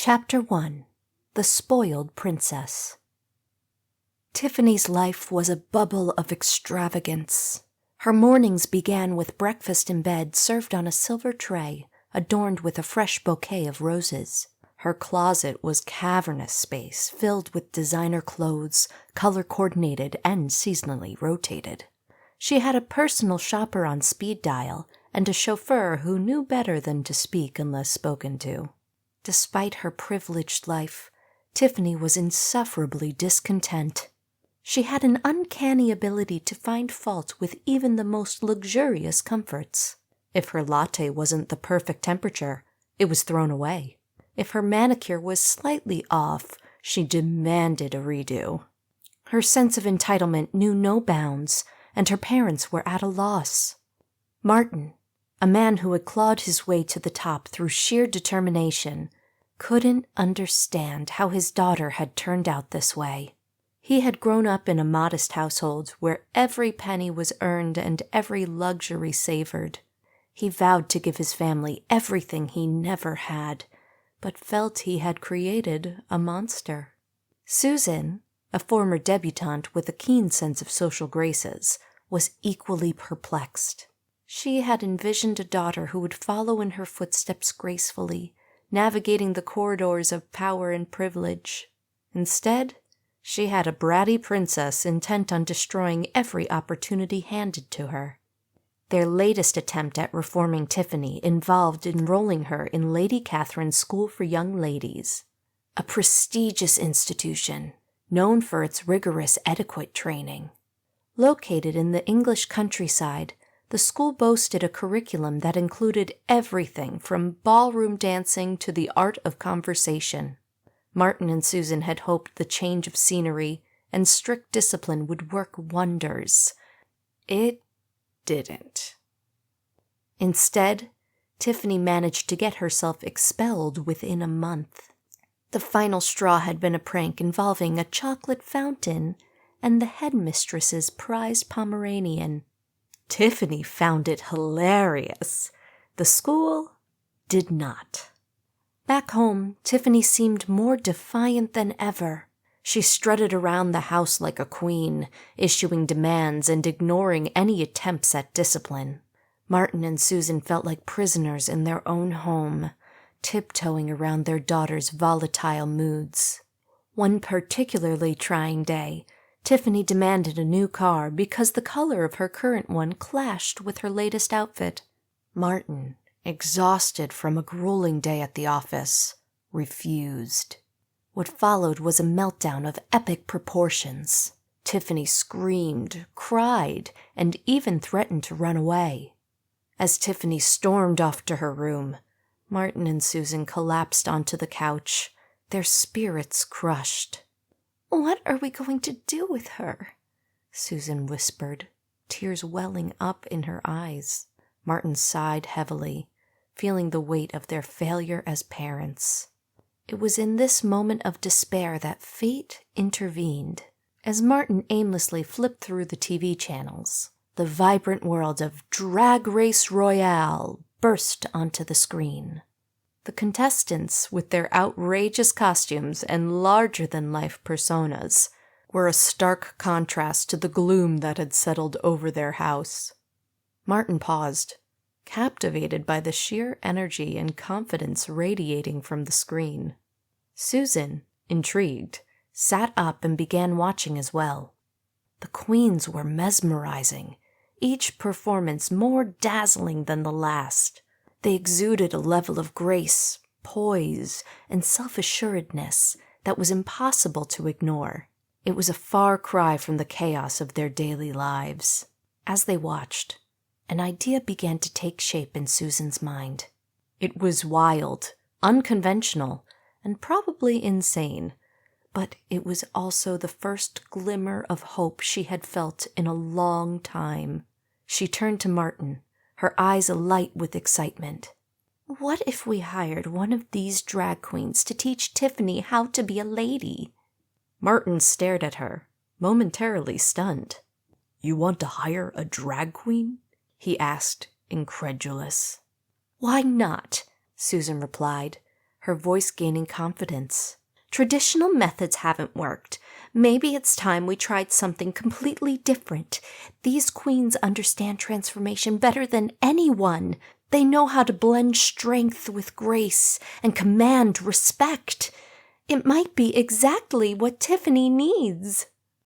Chapter 1. The Spoiled Princess. Tiffany's life was a bubble of extravagance. Her mornings began with breakfast in bed served on a silver tray, adorned with a fresh bouquet of roses. Her closet was cavernous space filled with designer clothes, color-coordinated and seasonally rotated. She had a personal shopper on speed dial and a chauffeur who knew better than to speak unless spoken to. Despite her privileged life, Tiffany was insufferably discontent. She had an uncanny ability to find fault with even the most luxurious comforts. If her latte wasn't the perfect temperature, it was thrown away. If her manicure was slightly off, she demanded a redo. Her sense of entitlement knew no bounds, and her parents were at a loss. Martin, a man who had clawed his way to the top through sheer determination, couldn't understand how his daughter had turned out this way. He had grown up in a modest household where every penny was earned and every luxury savored. He vowed to give his family everything he never had, but felt he had created a monster. Susan, a former debutante with a keen sense of social graces, was equally perplexed. She had envisioned a daughter who would follow in her footsteps gracefully, navigating the corridors of power and privilege. Instead, she had a bratty princess intent on destroying every opportunity handed to her. Their latest attempt at reforming Tiffany involved enrolling her in Lady Catherine's School for Young Ladies, a prestigious institution known for its rigorous etiquette training. Located in the English countryside, the school boasted a curriculum that included everything from ballroom dancing to the art of conversation. Martin and Susan had hoped the change of scenery and strict discipline would work wonders. It didn't. Instead, Tiffany managed to get herself expelled within a month. The final straw had been a prank involving a chocolate fountain and the headmistress's prized Pomeranian. Tiffany found it hilarious. The school did not. Back home, Tiffany seemed more defiant than ever. She strutted around the house like a queen, issuing demands and ignoring any attempts at discipline. Martin and Susan felt like prisoners in their own home, tiptoeing around their daughter's volatile moods. One particularly trying day, Tiffany demanded a new car because the color of her current one clashed with her latest outfit. Martin, exhausted from a grueling day at the office, refused. What followed was a meltdown of epic proportions. Tiffany screamed, cried, and even threatened to run away. As Tiffany stormed off to her room, Martin and Susan collapsed onto the couch, their spirits crushed. "What are we going to do with her?" Susan whispered, tears welling up in her eyes. Martin sighed heavily, feeling the weight of their failure as parents. It was in this moment of despair that fate intervened. As Martin aimlessly flipped through the TV channels, the vibrant world of Drag Race Royale burst onto the screen. The contestants, with their outrageous costumes and larger-than-life personas, were a stark contrast to the gloom that had settled over their house. Martin paused, captivated by the sheer energy and confidence radiating from the screen. Susan, intrigued, sat up and began watching as well. The queens were mesmerizing, each performance more dazzling than the last. They exuded a level of grace, poise, and self-assuredness that was impossible to ignore. It was a far cry from the chaos of their daily lives. As they watched, an idea began to take shape in Susan's mind. It was wild, unconventional, and probably insane, but it was also the first glimmer of hope she had felt in a long time. She turned to Martin, her eyes alight with excitement. "What if we hired one of these drag queens to teach Tiffany how to be a lady?" Martin stared at her, momentarily stunned. "You want to hire a drag queen?" he asked, incredulous. "Why not?" Susan replied, her voice gaining confidence. Traditional methods haven't worked. Maybe it's time we tried something completely different. These queens understand transformation better than anyone. They know how to blend strength with grace and command respect. It might be exactly what Tiffany needs.